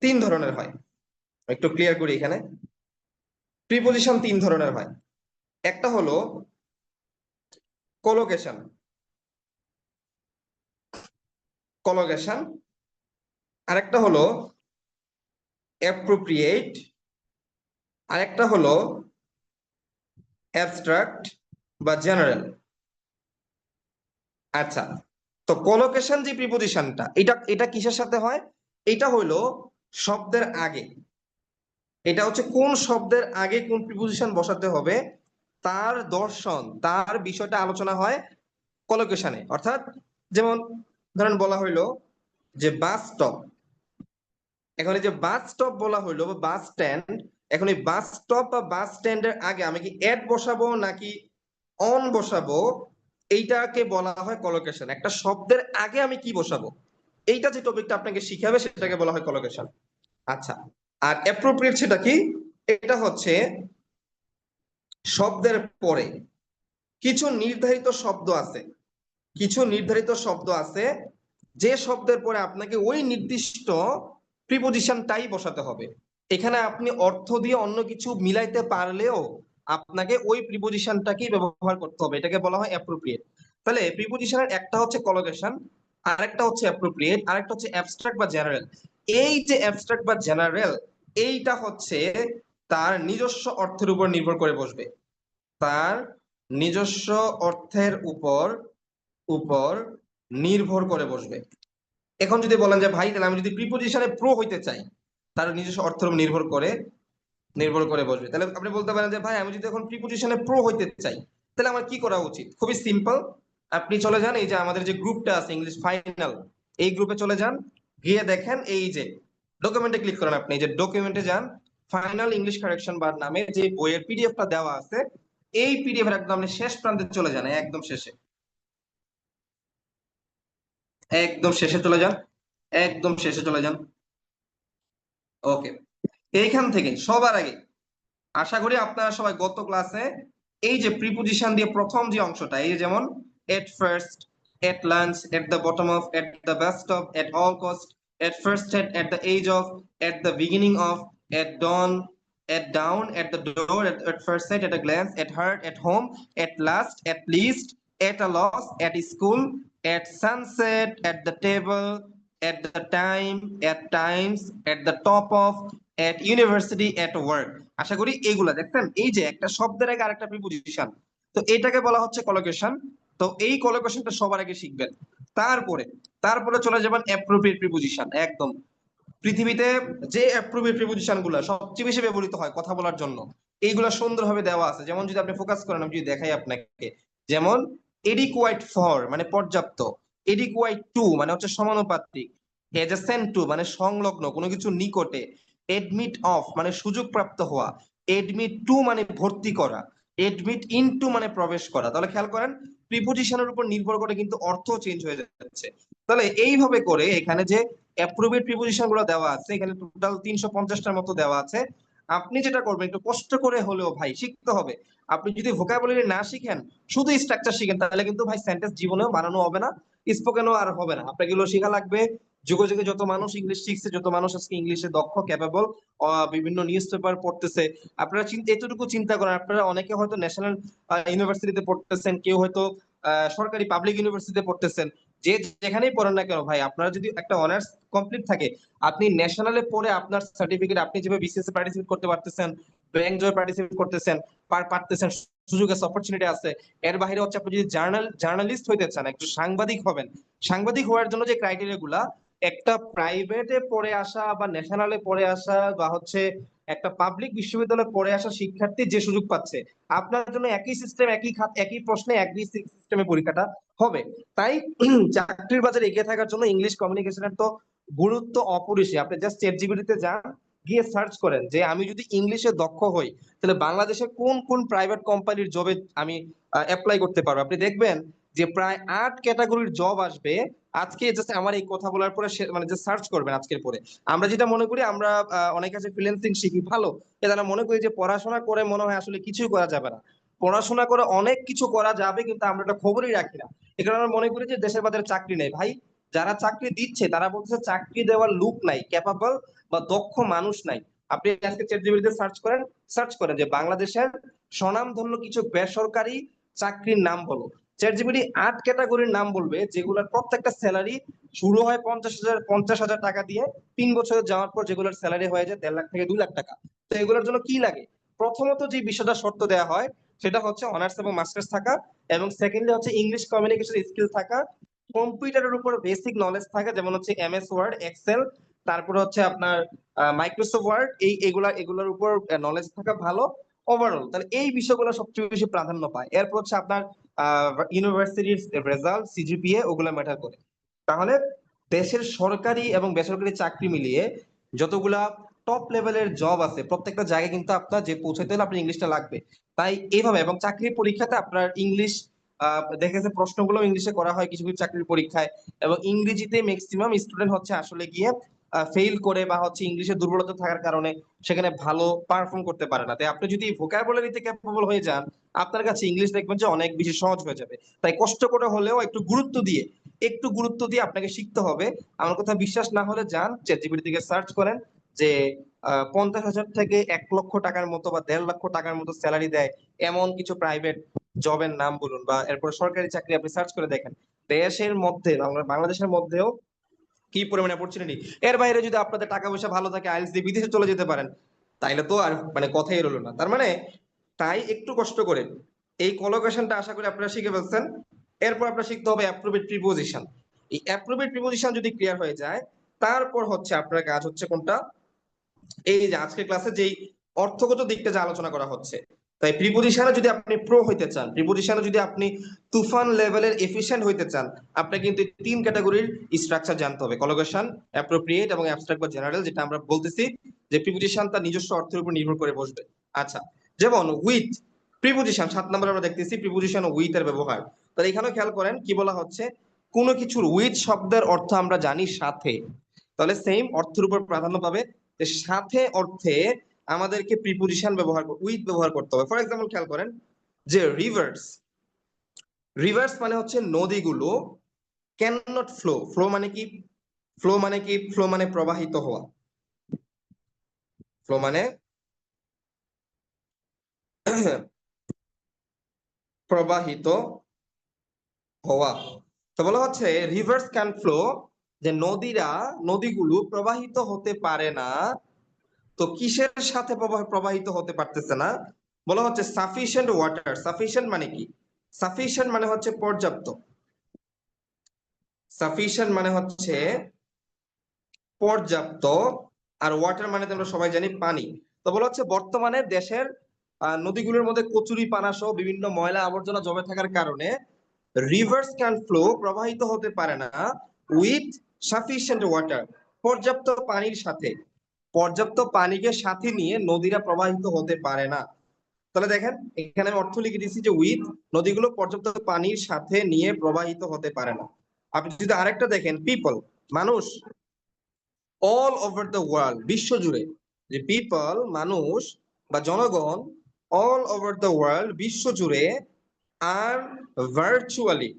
তিন ধরনের হয়। একটু ক্লিয়ার করি এখানে। প্রিপজিশন তিন ধরনের হয়। একটা হলো কোলোকেশন, কলোকেশন। আরেকটা হলো অ্যাপ্রোপ্রিয়েট, আরেকটা হলো অ্যাবস্ট্রাক্ট বা জেনারেল। আচ্ছা, তো কোলোকেশন যে প্রিপজিশনটা, এটা এটা কিসের সাথে হয়? এটা হলো শব্দের আগে। এটা হচ্ছে কোন শব্দের আগে কোন প্রিপজিশন বসাতে হবে তার দর্শন, তার বিষয়টা আলোচনা হয় কলোকেশনে। অর্থাৎ যেমন ধরেন বলা হইলো যে বাস স্টপ। এখন এই যে বাস স্টপ বলা হইলো বা বাস স্ট্যান্ড, এখন এই বাস স্টপ বা বাস স্ট্যান্ডের আগে আমি কি এট বসাবো নাকি অন বসাবো, এইটাকে বলা হয় কলোকেশন। একটা শব্দের আগে আমি কি বসাবো, এইটা যে টপিকটা আপনাকে শিখাবে সেটাকে বলা হয় কলোকেশন। আচ্ছা, আর অ্যাপ্রোপ্রিয়েট সেটা কি? এটা হচ্ছে শব্দের পরে কিছু নির্ধারিত শব্দ আছে, কিছু নির্ধারিত শব্দ আছে যে শব্দের পরে আপনাকে ওই নির্দিষ্ট প্রিপজিশনটাই বসাতে হবে। এখানে আপনি অর্থ দিয়ে অন্য কিছু মিলাইতে পারলেও আপনাকে ওই প্রিপজিশনটাকেই ব্যবহার করতে হবে, এটাকে বলা হয় অ্যাপ্রোপ্রিয়েট। তাহলে প্রিপজিশনের একটা হচ্ছে কলোকেশন, আরেকটা হচ্ছে অ্যাপ্রোপ্রিয়েট, আরেকটা হচ্ছে অ্যাবস্ট্রাক্ট বা জেনারেল। এই যে অ্যাবস্ট্রাক্ট বা জেনারেল, এইটা হচ্ছে তার নিজস্ব অর্থের উপর নির্ভর করে বসবে। তার নিজস্ব অর্থের উপর উপর নির্ভর করে বসবে। এখন যদি বলেন যে ভাই তাহলে আমি যদি প্রিপজিশনে প্রো হইতে চাই, তার নিজস্ব অর্থের উপর নির্ভর করে বসবে। তাহলে আপনি বলতে পারেন যে ভাই আমি যদি এখন প্রিপজিশনে প্রো হইতে চাই তাহলে আমার কি করা উচিত? খুবই সিম্পল। আপনি চলে যান এই যে আমাদের যে গ্রুপটা আছে ইংলিশ ফাইনাল, এই গ্রুপে চলে যান, গিয়ে দেখেন এই যে ডকুমেন্টে ক্লিক করেন। আপনি এই যে ডকুমেন্টে যান, ফাইনাল ইংলিশ কারেকশন বার নামে যে বইয়ের পিডিএফটা দেওয়া আছে, এই পিডিএফ এর একদম আপনি শেষ প্রান্তে চলে যান, একদম শেষে, একদম শেষে চলে যান, একদম শেষে চলে যান। ওকে, এইখান থেকে সবার আগে আশা করি আপনারা সবাই গত ক্লাসে এই যে প্রিপজিশন দিয়ে প্রথম যে অংশটা, এই যে যেমন at first, at lunch, at the bottom of, at the best of, at all cost, at first, at the edge of, at the beginning of, at dawn, at down, at the door, at first sight, at a glance, at heart, at home, at last, at least, at a loss, at school, at sunset, at the table, at the time, at times, at the top of, at university, at work। আশা করি এইগুলা দেখছেন, এই যে একটা শব্দের আগে আরেকটা preposition, তো এটাকে বলা হচ্ছে কলোকেশন। তো এই কলোকেশনটা সবার আগে শিখবেন। তারপরে তারপরে চলে যাবেন অ্যাপ্রোপ্রিয়েট প্রিপজিশন। একদম পৃথিবীতে যে অ্যাপ্রোপ্রিয়েট প্রিপজিশন গুলা সবচেয়ে বেশি ব্যবহৃত হয় কথা বলার জন্য, এইগুলা সুন্দরভাবে দেওয়া আছে। যেমন যদি আপনি ফোকাস করেন, আমি যদি দেখাই আপনাকে, যেমন এডিকুয়াইট ফর মানে পর্যাপ্ত, এডিকুয়াইট টু মানে হচ্ছে সমানুপাতিক, এডজেসেন্ট টু মানে সংলগ্ন কোনো কিছু নিকটে, এডমিট অফ মানে সুযোগ প্রাপ্ত হওয়া, এডমিট টু মানে ভর্তি করা, এডমিট ইনটু মানে প্রবেশ করা। তাহলে খেয়াল করেন প্রিপজিশনের উপর নির্ভর করে কিন্তু অর্থ চেঞ্জ হয়ে যাচ্ছে। তাহলে এইভাবে করে এখানে যে অ্যাপ্রোপ্রিয়েট প্রিপজিশন গুলো দেওয়া আছে, এখানে টোটাল 350টার মতো দেওয়া আছে। আপনি যেটা করবেন একটু কষ্ট করে হলেও ভাই শিখতে হবে। আপনি যদি ভোকাবুলারি না শিখেন, শুধু স্ট্রাকচার শিখেন, তাহলে কিন্তু ভাই সেন্টেন্স জীবনেও বানানো হবে না, স্পোকেনও আর হবে না। আপনাকে এগুলো শেখা লাগবে। যুগে যুগে যত মানুষ ইংলিশ শিখছে, যত মানুষ আজকে ইংলিশে দক্ষ, ক্যাপেবল, বিভিন্ন নিউজ পেপার পড়তেছে, আপনারা এতটুকু চিন্তা করেন, আপনারা অনেকে হয়তো ন্যাশনাল ইউনিভার্সিটিতে পড়তেছেন, কেউ হয়তো সরকারি পাবলিক ইউনিভার্সিটিতে পড়তেছেন। যে যেখানেই পড়েন না কেন ভাই, আপনারা যদি একটা অনার্স কমপ্লিট থাকে, আপনি ন্যাশনালে পড়ে আপনার সার্টিফিকেট আপনি যেভাবে বিসিএস এ পার্টিসিপেট করতে পারতেছেন, ব্যাংক জবে পার্টিসিপেট করতেছেন, পারতেছেন, সুযোগ আছে, অপরচুনিটি আছে। এর বাইরে হচ্ছে আপনি যদি জার্নালিস্ট হইতে চান, একটু সাংবাদিক হবেন, সাংবাদিক হওয়ার জন্য যে ক্রাইটেরিয়া গুলা, একটা প্রাইভেটে পড়ে আসা বা ন্যাশনালে পড়ে আসা বা হচ্ছে একটা পাবলিক বিশ্ববিদ্যালয়ে পড়ে আসা শিক্ষার্থী যে সুযোগ পাচ্ছে, আপনার জন্য একই সিস্টেম, একই খাত, একই প্রশ্নে একই সিস্টেমে পরীক্ষাটা হবে। তাই চাকরির বাজারে এগিয়ে থাকার জন্য ইংলিশ কমিউনিকেশনের তো গুরুত্ব অপরিসীম। আপনি জাস্ট চ্যাট জিপিটিতে যান, গিয়ে সার্চ করেন যে আমি যদি ইংলিশে দক্ষ হই তাহলে বাংলাদেশে কোন কোন প্রাইভেট কোম্পানির জবে আমি অ্যাপ্লাই করতে পারবো। আপনি দেখবেন যে প্রায় 8 ক্যাটাগরির জব আসবে। আজকে জাস্ট আমার এই কথা বলার পরে মানে যে সার্চ করবেন আজকের পরে, আমরা যেটা মনে করি, আমরা অনেক কাছে ফ্রিল্যান্সিং শিখি ভালো, তারা মনে করি যে পড়াশোনা করে মনে হয় আসলে কিছুই করা যাবে না। পড়াশোনা করে অনেক কিছু করা যাবে, কিন্তু আমরা একটা খবরই রাখি না। এখানে আমরা মনে করি যে দেশের বাজারে চাকরি নেই। ভাই যারা চাকরি দিচ্ছে তারা বলছে চাকরি দেওয়ার লোক নাই, ক্যাপাবল বা দক্ষ মানুষ নাই। আপনি আজকে চ্যাটজিপিটিতে সার্চ করেন যে বাংলাদেশের স্বনামধন্য কিছু বেসরকারি চাকরির নাম বলো। চ্যাটজিপিটি 8 ক্যাটাগরির নাম বলবে যেগুলোর প্রত্যেকটা স্যালারি শুরু হয় 50,000 টাকা দিয়ে, 3 বছর যাওয়ার পর যেগুলোর স্যালারি হয়ে যায় 1.5 লাখ থেকে 2 লাখ টাকা। তো এগুলোর জন্য কি লাগে? প্রথমত যে বিষয়টা শর্ত দেওয়া হয় সেটা হচ্ছে অনার্স এবং মাস্টার্স থাকা, এবং সেকেন্ডলি হচ্ছে ইংলিশ কমিউনিকেশন স্কিল থাকা, কম্পিউটারের উপর বেসিক নলেজ থাকে যেমন হচ্ছে এমএস ওয়ার্ড, এক্সেল, তারপরে হচ্ছে আপনার মাইক্রোসফট ওয়ার্ড, এগুলোর উপর নলেজ থাকা ভালো ওভারঅল। তাহলে এই বিষয়গুলো সবচেয়ে বেশি প্রাধান্য পায়। এরপর হচ্ছে আপনার ইউনিভার্সিটির রেজাল্ট, সিজিপিএ, ওগুলো ম্যাটার করে। তাহলে দেশের সরকারি এবং বেসরকারি চাকরি মিলিয়ে যতগুলা টপ লেভেলের জব আছে প্রত্যেকটা জায়গায় কিন্তু আপনার যে পৌঁছাতে হলে আপনার ইংলিশটা লাগবে। তাই এইভাবে, এবং চাকরির পরীক্ষাতে আপনার ইংলিশ দেখা যাচ্ছে প্রশ্নগুলো ইংলিশে করা হয় কিছু কিছু চাকরির পরীক্ষায়, এবং ইংরেজিতে ম্যাক্সিমাম স্টুডেন্ট হচ্ছে আসলে গিয়ে ফেইল করে বা হচ্ছে ইংলিশে দুর্বলতা থাকার কারণে সেখানে ভালো পারফর্ম করতে পারে না। তাই আপনি যদি ভোকাবুলারিতে ক্যাপেবল হয়ে যান আপনার কাছে ইংলিশ দেখবেন যে অনেক বেশি সহজ হয়ে যাবে। তাই কষ্ট করে হলেও একটু গুরুত্ব দিয়ে আপনাকে শিখতে হবে। আমার কথা বিশ্বাস না হলে যান চ্যাটজিপিটি থেকে সার্চ করেন যে 50,000 থেকে 1 লক্ষ টাকার মতো বা 1.5 লক্ষ টাকার মতো স্যালারি দেয় এমন কিছু প্রাইভেট জবের নাম বলুন, বা এরপর সরকারি চাকরি আপনি সার্চ করে দেখেন দেশের মধ্যে, বাংলাদেশের মধ্যেও কি পরিমাণে অপরচুনিটি। এর বাইরে যদি আপনাদের টাকা পয়সা ভালো থাকে আইএলটিএস দিয়ে বিদেশে চলে যেতে পারেন, তাইলে তো আর মানে কথাই রইলো না। তার মানে তাই একটু কষ্ট করে এই কলোকেশনটা আশা করি আপনারা শিখে ফেলছেন। এরপর আপনার শিখতে হবে অ্যাপ্রোপ্রিয়েট প্রিপোজিশন। এই অ্যাপ্রোপ্রিয়েট প্রিপোজিশন যদি ক্লিয়ার হয়ে যায় তারপর হচ্ছে আপনার কাজ হচ্ছে কোনটা, এই যে আজকের ক্লাসে যেই অর্থগত দিকটা যে আলোচনা করা হচ্ছে। তাই প্রিপোজিশনে যদি আপনি প্রো হইতে চান, প্রিপোজিশনে যদি আপনি তুফান লেভেলের এফিশিয়েন্ট হইতে চান, আপনাকে কিন্তু 3 ক্যাটাগরির স্ট্রাকচার জানতে হবে: কলোকেশন, অ্যাপ্রোপ্রিয়েট এবং অ্যাবস্ট্রাক্ট বা জেনারেল, যেটা আমরা বলতেছি যে প্রিপোজিশন তার নিজস্ব অর্থের উপর নির্ভর করে বসবে। আচ্ছা, যেমন উইথ প্রিপোজিশন 7 নম্বরে আমরা দেখতেছি প্রিপোজিশন উইথ এর ব্যবহার। তাহলে এখানেও খেয়াল করেন কি বলা হচ্ছে, কোনো কিছুর উইথ শব্দের অর্থ আমরা জানি সাথে, তাহলে সেম অর্থের উপর প্রাধান্য পাবে। সাথে অর্থে আমাদেরকে প্রিপোজিশন উইথ ব্যবহার করতে হবে। ফর এক্সাম্পল খেয়াল করেন যে রিভার্স, রিভার্স মানে হচ্ছে নদীগুলো ক্যান নট ফ্লো। ফ্লো মানে কি? ফ্লো মানে প্রবাহিত হওয়া। ফ্লো মানে প্রবাহিত হওয়া। তো বলা হচ্ছে রিভার্স ক্যান ফ্লো, যে নদীগুলো প্রবাহিত হতে পারে না। তো কিসের সাথে প্রবাহিত হতে পারতেছে না? বলা হচ্ছে সাফিসিয়েন্ট ওয়াটার। সাফিসিয়েন্ট মানে কি? সাফিসিয়েন্ট মানে হচ্ছে পর্যাপ্ত। সাফিসিয়েন্ট মানে হচ্ছে পর্যাপ্ত, আর ওয়াটার মানে তো আমরা সবাই জানি পানি। তো বলা হচ্ছে বর্তমানে দেশের নদীগুলোর মধ্যে কচুরি পানা সহ বিভিন্ন ময়লা আবর্জনা জমে থাকার কারণে রিভার্স ক্যান ফ্লো, প্রবাহিত হতে পারে না উইথ সাফিসিয়েন্ট ওয়াটার, পর্যাপ্ত পানির সাথে। পর্যাপ্ত পানিকে সাথে নিয়ে নদীরা প্রবাহিত হতে পারে না। তাহলে দেখেন এখানে আমি অর্থ লিখে দিচ্ছি যে উইথ, নদীগুলো পর্যাপ্ত পানির সাথে নিয়ে প্রবাহিত হতে পারে না। আপনি যদি আরেকটা দেখেন পিপল, মানুষ, অল ওভার দ্য ওয়ার্ল্ড, বিশ্ব জুড়ে, যে পিপল মানুষ বা জনগণ, অল ওভার দ্য ওয়ার্ল্ড বিশ্ব জুড়ে, আর ভার্চুয়ালি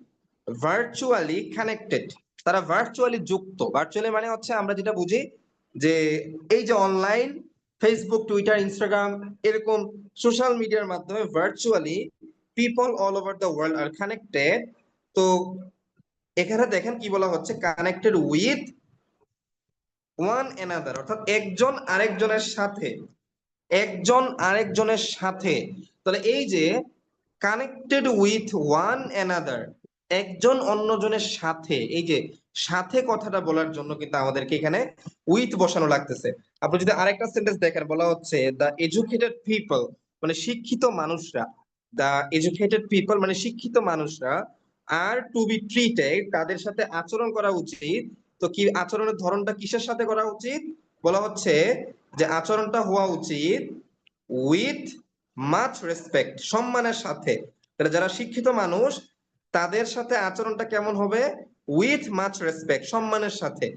ভার্চুয়ালি কানেক্টেড, তারা ভার্চুয়ালি যুক্ত। ভার্চুয়ালি মানে হচ্ছে আমরা যেটা বুঝি যে এই যে অনলাইন ফেসবুক, টুইটার, ইনস্টাগ্রাম, এরকম সোশ্যাল মিডিয়ার মাধ্যমে virtually people all over the world are connected. তো এখানে দেখেন কি বলা হচ্ছে, কানেক্টেড উইথ ওয়ান অ্যানাদার, অর্থাৎ একজন আরেকজনের সাথে। তাহলে এই যে কানেক্টেড উইথ ওয়ান অ্যানাদার, একজন অন্যজনের সাথে, এই যে সাথে কথাটা বলার জন্য কিন্তু আমাদেরকে এখানে উইথ বসানো লাগতেছে। আপনি যদি আরেকটা সেন্টেন্স দেখেন, বলা হচ্ছে দ্য এডুকেটেড পিপল, মানে শিক্ষিত মানুষরা, দ্য এডুকেটেড পিপল মানে শিক্ষিত মানুষরা, আর টু বি ট্রিটেড, তাদের সাথে আচরণ করা উচিত। তো কি আচরণের ধরনটা কিসের সাথে করা উচিত? বলা হচ্ছে যে আচরণটা হওয়া উচিত উইথ মাচ রেসপেক্ট, সম্মানের সাথে। তাহলে যারা শিক্ষিত মানুষ তাদের সাথে আচরণটা কেমন হবে? উইথ মাচ রেসপেক্ট, সম্মানের সাথে।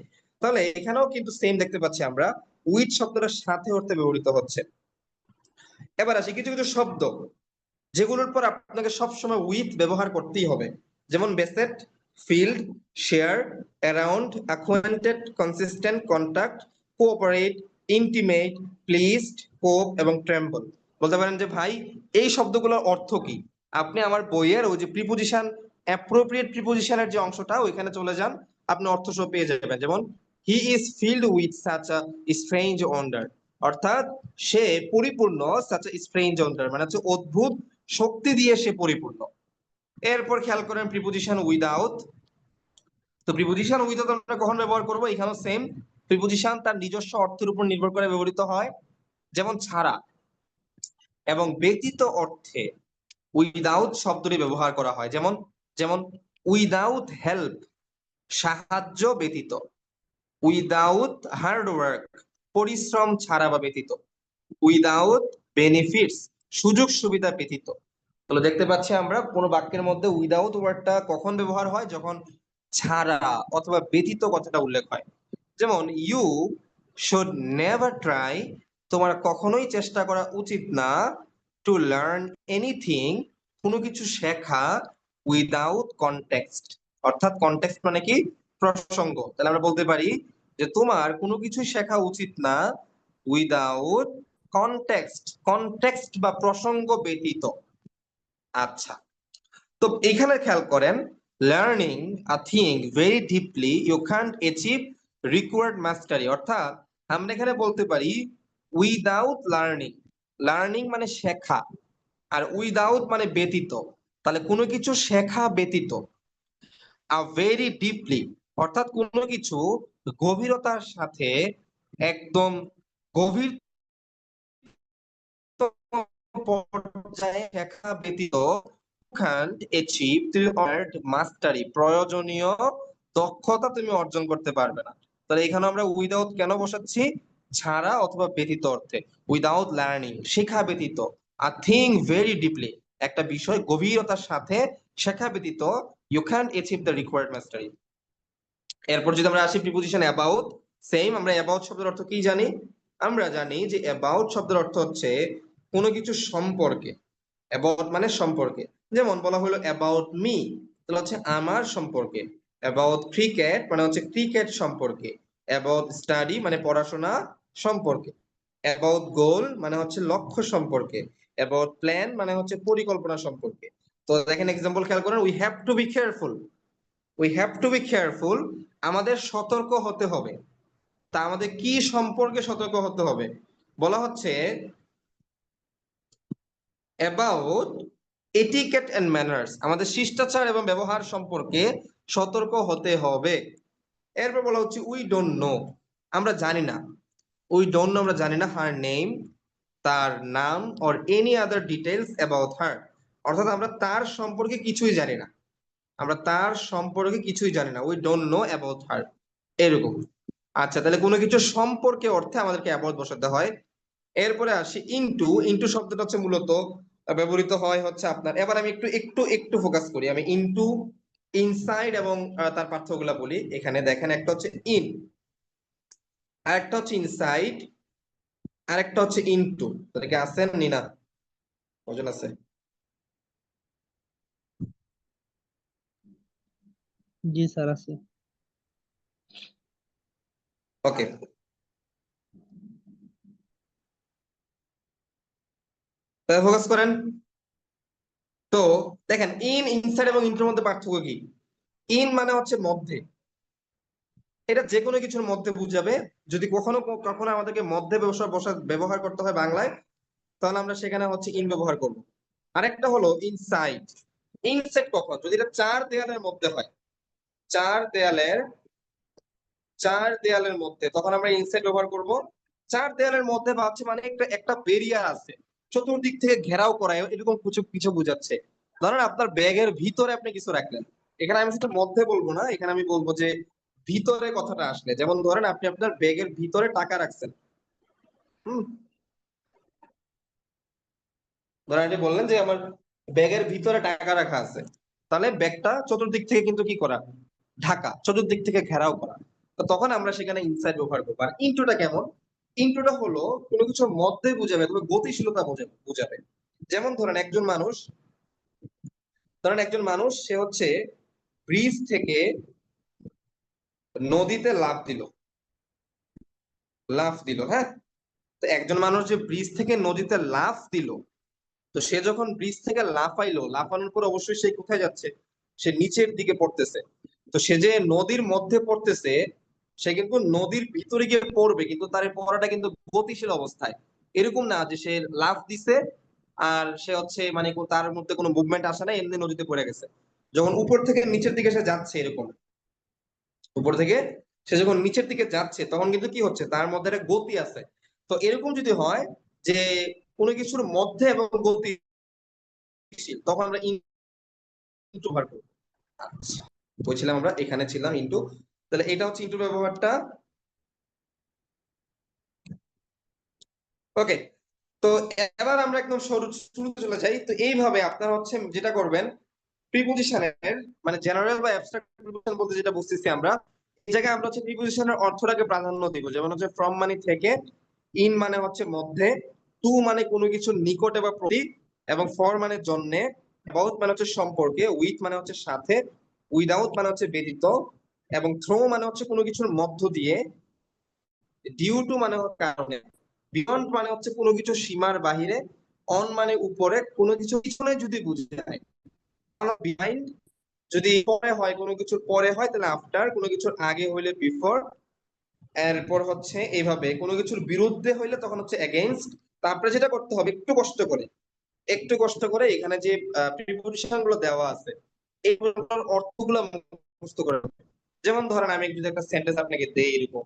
তাহলে এখানেও কিন্তু সেম দেখতে পাচ্ছি আমরা, উইথ শব্দটার সাথে অর্থে ব্যবহৃত হচ্ছে। এবার আসি কিছু কিছু শব্দ যেগুলোর পর আপনাকে সবসময় উইথ ব্যবহার করতেই হবে, যেমন বেসেট, field, share, around, acquainted, consistent, contact, cooperate, intimate, pleased, cope এবং tremble। বলতে পারেন যে ভাই এই শব্দগুলোর অর্থ কি? আপনি আমার বইয়ের ওই যে প্রিপোজিশন, অ্যাপ্রোপ্রিয়েট প্রিপোজিশনের যে অংশটা ওইখানে চলে যান, আপনি অর্থ সব পেয়ে যাবেন। যেমন he is filled with such a strange wonder, অর্থাৎ সে পরিপূর্ণ, সাচ আ স্ট্রেঞ্জ ওয়ান্ডার মানে হচ্ছে অদ্ভুত শক্তি দিয়ে সে পরিপূর্ণ। এরপর খেয়াল করেন প্রিপোজিশন উইদাউট। তো প্রিপোজিশন উইদাউট আমরা কখন ব্যবহার করব? এখানেও সেম, প্রিপোজিশন তার নিজস্ব অর্থের উপর নির্ভর করে ব্যবহৃত হয়। যেমন ছাড়া এবং ব্যতীত অর্থে উইদাউট শব্দটি ব্যবহার করা হয়। যেমন যেমন উইদাউট হেল্প, সাহায্য ব্যতীত। উইদাউট হার্ড ওয়ার্ক, পরিশ্রম ছাড়া বা ব্যতীত। উইদাউট বেনিফিটস, সুযোগ সুবিধা ব্যতীত। তাহলে দেখতে পাচ্ছি আমরা কোনো বাক্যের মধ্যে উইদাউট ওয়ার্ডটা কখন ব্যবহার হয়? যখন ছাড়া অথবা ব্যতীত কথাটা উল্লেখ হয়। যেমন ইউ শুড নেভার ট্রাই, তোমার কখনোই চেষ্টা করা উচিত না, টু লার্ন এনিথিং, কোনো কিছু শেখা, উইদাউট কনটেক্সট। অর্থাৎ কনটেক্সট মানে কি? প্রসঙ্গ। তাহলে আমরা বলতে পারি যে তোমার কোনো কিছু শেখা উচিত না উইদাউট কনটেক্সট, কনটেক্সট বা প্রসঙ্গ ব্যতীত। আচ্ছা, তো এখানে খেয়াল করেন learning a thing very deeply you can't achieve required mastery, অর্থাৎ আমরা এখানে বলতে পারি উইদাউট লার্নিং। লার্নিং মানে শেখা, আর উইদাউট মানে ব্যতীত। তাহলে কোনো কিছু শেখা ব্যতীত। আ ভেরি ডিপলি অর্থাৎ কোনো কিছু গভীরতার সাথে, একদম গভীর পর্যায়ে শেখা ব্যতীত can't achieve the required mastery, প্রয়োজনীয় দক্ষতা তুমি অর্জন করতে পারবে না। তাহলে এখানে আমরা উইদাউট কেন বসাচ্ছি? ছাড়া অথবা ব্যতীত অর্থে। উইদাউট লার্নিং, শেখা ব্যতীত। আ থিং ভেরি ডিপলি, একটা বিষয় গভীরতার সাথে শেখা ব্যতীত, you can't achieve the required mastery. এরপর যদি আমরা আসি প্রিপোজিশন অ্যাবাউট, সেম। আমরা অ্যাবাউট শব্দের অর্থ কি জানি? আমরা জানি যে অ্যাবাউট শব্দের অর্থ হচ্ছে কোনো কিছু সম্পর্কে। অ্যাবাউট মানে সম্পর্কে। যেমন বলা হলো অ্যাবাউট মি, তাহলে হচ্ছে আমার সম্পর্কে। অ্যাবাউট ক্রিকেট মানে হচ্ছে ক্রিকেট সম্পর্কে। অ্যাবাউট স্টাডি মানে পড়াশোনা সম্পর্কে। অ্যাবাউট গোল মানে হচ্ছে লক্ষ্য সম্পর্কে। অ্যাবাউট প্ল্যান মানে হচ্ছে পরিকল্পনা সম্পর্কে। তো দেখেন এক্সাম্পল খেয়াল করেন, we have to be careful. We have to be careful, আমাদের সতর্ক হতে হবে। তা আমাদের কি সম্পর্কে সতর্ক হতে হবে? বলা হচ্ছে অ্যাবাউট এটিকেট এন্ড ম্যানার্স, আমাদের শিষ্টাচার এবং ব্যবহার সম্পর্কে সতর্ক হতে হবে। এরপর বলা হচ্ছে উই ডোন্ট নো, আমরা জানি না। উই ডোন্ট নো আমরা জানি না হার নেম, তার নাম, or any other details about her, অর্থাৎ আমরা তার সম্পর্কে কিছুই জানি না। আমরা তার সম্পর্কে কিছুই জানি না, we don't know about her, এরকম। আচ্ছা, তাহলে কোনো কিছু সম্পর্কে অর্থে আমাদেরকে অ্যাবাউট বসাতে হয়। এরপরে আসি ইনটু। ইনটু শব্দটা হচ্ছে মূলত ব্যবহৃত হয় হচ্ছে আপনার, এবার আমি একটু একটু একটু ফোকাস করি। আমি ইনটু, ইনসাইড এবং তার পার্থক্যগুলো বলি। এখানে দেখেন একটা হচ্ছে ইন, আরেকটা হচ্ছে ইনসাইড, আরেকটা হচ্ছে ইনটু। তাদেরকে আছেন নিনা? কজন আছে? জি স্যার আছে। ওকে, তাহলে ফোকাস করেন। তো দেখেন ইন, ইনসাইড এবং ইনটুর মধ্যে পার্থক্য কি? ইন মানে হচ্ছে মধ্যে, এটা যে কোনো কিছুর মধ্যে বুঝাবে। যদি কখনো কখনো আমাদেরকে মধ্যে ব্যবহার করতে হয় বাংলায়, তাহলে আমরা সেখানে হচ্ছে ইন ব্যবহার করব। আরেকটা হলো ইনসাইড। ইনসাইড কখন? যদি এটা চার দেয়ালের মধ্যে হয়, চার দেয়ালের চার দেয়ালের মধ্যে, তখন আমরা ইনসাইড ব্যবহার করব। চার দেয়ালের মধ্যে বা হচ্ছে মানে একটা একটা বেরিয়ার আছে, চতুর্দিক থেকে ঘেরাও করা, এরকম কিছু কিছু বোঝাচ্ছে। ধরেন আপনার ব্যাগের ভিতরে আপনি কিছু রাখলেন, এখানে আমি সেটা মধ্যে বলবো না, এখানে আমি বলবো যে ভিতরে কথাটা আসলে। যেমন ধরেন আপনি আপনার ব্যাগের ভিতরে টাকা রাখছেন। হুম, ধরেন আপনি বললেন যে আমার ব্যাগের ভিতরে টাকা রাখা আছে, তাহলে ব্যাগটা চতুর্দিক থেকে কিন্তু কি করা? ঢাকা, চতুর্দিক থেকে ঘেরাও করা। তো তখন আমরা সেখানে ইনসাইড ব্যবহার করবো। আর ইনটুটা কেমন? ইনটুটা হলো কোনো কিছুর মধ্যে বুঝাবে, তবে গতিশীলতা বুঝাবে। যেমন ধরেন একজন মানুষ, সে হচ্ছে ব্রিজ থেকে নদীতে লাফ দিল, হ্যাঁ। তো একজন মানুষ যে ব্রিজ থেকে নদীতে লাফ দিল, তো সে যখন ব্রিজ থেকে লাফাইলো, লাফানোর পর অবশ্যই সে কোথায় যাচ্ছে? সে নিচের দিকে পড়তেছে। তো সে যে নদীর মধ্যে পড়তেছে, সে কিন্তু নদীর ভিতরে গিয়ে পড়বে, কিন্তু তার এই পড়াটা কিন্তু গতিশীল অবস্থায়। এরকম না যে সে লাফ দিছে আর সে হচ্ছে মানে তার মধ্যে কোনো মুভমেন্ট আসে না, এমনি নদীতে পড়ে গেছে। যখন উপর থেকে নিচের দিকে সে যাচ্ছে, এরকম উপর থেকে সে যখন নিচের দিকে যাচ্ছে, তখন কিন্তু কি হচ্ছে, তার মধ্যে একটা গতি আছে। তো এরকম যদি হয় যে কোনো কিছুর মধ্যে এবং গতিশীল, তখন আমরা ইনটু ব্যবহার করবো। আচ্ছা, বলছিলাম আমরা এখানে ছিলাম ইনটু। তাহলে এটা হচ্ছে ইনটু ব্যবহারটা। ওকে, তো এবার আমরা একদম শুরুতে চলে যাই। তো এইভাবে আপনারা হচ্ছে যেটা করবেন, প্রিপজিশনের মানে জেনারেল বা অ্যাবস্ট্রাক্ট প্রিপজিশন বলতে যেটা বুঝতেছি আমরা, এই জায়গায় আমরা হচ্ছে প্রিপজিশনের অর্থটাকে প্রাধান্য দিব। যেমন হচ্ছে ফ্রম মানে থেকে, ইন মানে হচ্ছে মধ্যে, টু মানে কোনো কিছুর নিকটে বা প্রতি, এবং ফর মানে জন্যে, অ্যাবাউট মানে হচ্ছে সম্পর্কে, উইথ মানে হচ্ছে সাথে, উইদাউট মানে হচ্ছে ব্যতীত, এবং থ্রো মানে হচ্ছে কোনো কিছুর মধ্য দিয়ে, ডিউ টু মানে হচ্ছে কারণে, বিয়ন্ড মানে হচ্ছে কোনো কিছু সীমার বাহিরে, অন মানে উপরে, কোনো কিছু পিছনে যদি বুঝায়, বিহাইন্ড যদি পরে হয়, কোনো কিছুর পরে হয় তাহলে আফটার, কোনো কিছুর আগে হইলে বিফোর, এরপর হচ্ছে এইভাবে কোনো কিছুর বিরুদ্ধে হইলে তখন হচ্ছে এগেইনস্ট। তারপরে যেটা করতে হবে, একটু কষ্ট করে এখানে যে প্রিপজিশন গুলো দেওয়া আছে, এইগুলোর অর্থগুলো মুখস্থ করে রাখবেন। যেমন ধরেন আমি যদি একটা সেন্টেন্স আপনাকে দেই এরকম,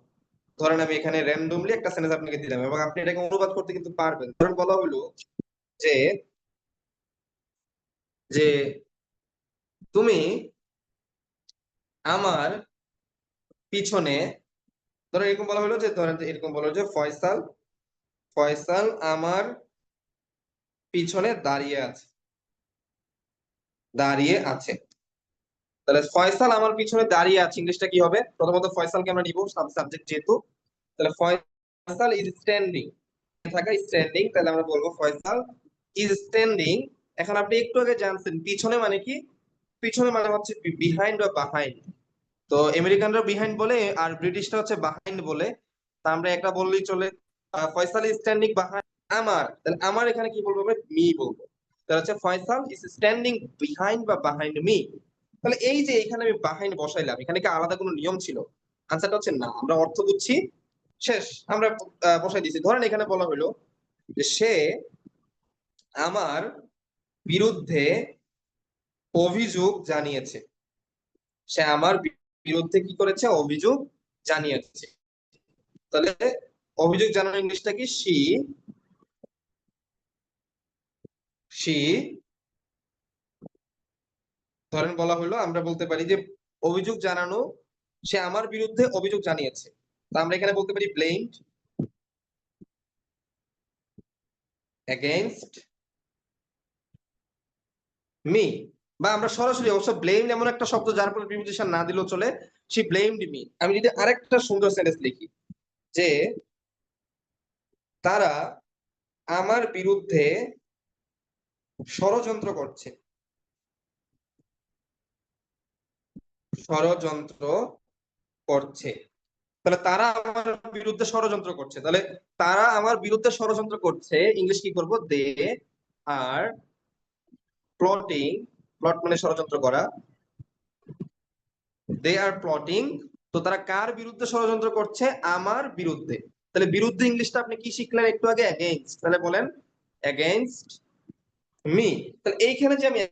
ধরেন আমি এখানে র্যান্ডমলি একটা সেন্টেন্স আপনাকে দিলাম এবং আপনি এটাকে অনুবাদ করতে কিন্তু পারবেন। ধরেন বলা হলো যে যে তুমি আমার পিছনে, ধরেন এরকম বলা হলো যে, ধরেন যে এরকম বলা হলো যে ফয়সাল ফয়সাল আমার পিছনে দাঁড়িয়ে আছে। তাহলে ফয়সাল আমার পিছনে দাঁড়িয়ে আছে, ইংলিশটা কি হবে? প্রথমত ফয়সালকে আমরা নিব সাবজেক্ট যেহেতু, তাহলে ফয়সাল ইজ স্ট্যান্ডিং, থাকা স্ট্যান্ডিং, তাহলে আমরা বলবো ফয়সাল ইজ স্ট্যান্ডিং। এখন আপনি একটু আগে জানছেন পিছনে মানে কি, পিছনে মানে হচ্ছে বিহাইন্ড বা বাহাইন্ড। তো আমেরিকানরা বিহাইন্ড বলে আর ব্রিটিশরা হচ্ছে বাহাইন্ড বলে। তা আমরা একটা বললেই চলে, ফয়সাল ইজ স্ট্যান্ডিং বাহাইন্ড আমার, তাহলে আমার এখানে কি বলবো, আমরা মি বলবো। তাহলে হচ্ছে ফয়সাল ইজ স্ট্যান্ডিং বিহাইন্ড বা বাহাইন্ড মি। তাহলে এই যে এখানে আমি বাহাইন্ড বসাইলাম, এখানে কি আলাদা কোনো নিয়ম ছিল? আনসারটা হচ্ছে না, আমরা অর্থ বুঝছি, শেষ। আমরা বসাই দিয়েছি। ধরেন এখানে বলা হলো যে সে আমার বিরুদ্ধে অভিযোগ জানিয়েছে, সে আমার বিরুদ্ধে কি করেছে, অভিযোগ জানিয়েছে। তাহলে অভিযোগ জানানোর ইংলিশটা কি, সি। ধরেন বলা হলো, আমরা বলতে পারি যে অভিযোগ জানানো, সে আমার বিরুদ্ধে অভিযোগ জানিয়েছে। তা আমরা এখানে বলতে পারি ব্লেমড এগেইনস্ট মি। বা আমরা সরাসরি, অবশ্য ব্লেম এমন একটা শব্দ যার পরে প্রিপজিশন না দিলেও চলে, সে ব্লেমড মি। আমি যদি আরেকটা সুন্দর সেন্টেন্স লিখি যে তারা আমার বিরুদ্ধে ষড়যন্ত্র করছে, ষড়যন্ত্র করছে। তাহলে তারা আমার বিরুদ্ধে ষড়যন্ত্র করছে, তাহলে তারা আমার বিরুদ্ধে ষড়যন্ত্র করছে, ইংলিশ কি করব, দে আর প্লটিং। প্লট মানে ষড়যন্ত্র করা, দে আর প্লটিং। তো তারা কার বিরুদ্ধে ষড়যন্ত্র করছে, আমার বিরুদ্ধে। তাহলে বিরুদ্ধে ইংলিশটা আপনি কি শিখলেন একটু আগে, এগেইনস্ট। তাহলে বলেন এগেইনস্ট মি। তাহলে এইখানে যে আমি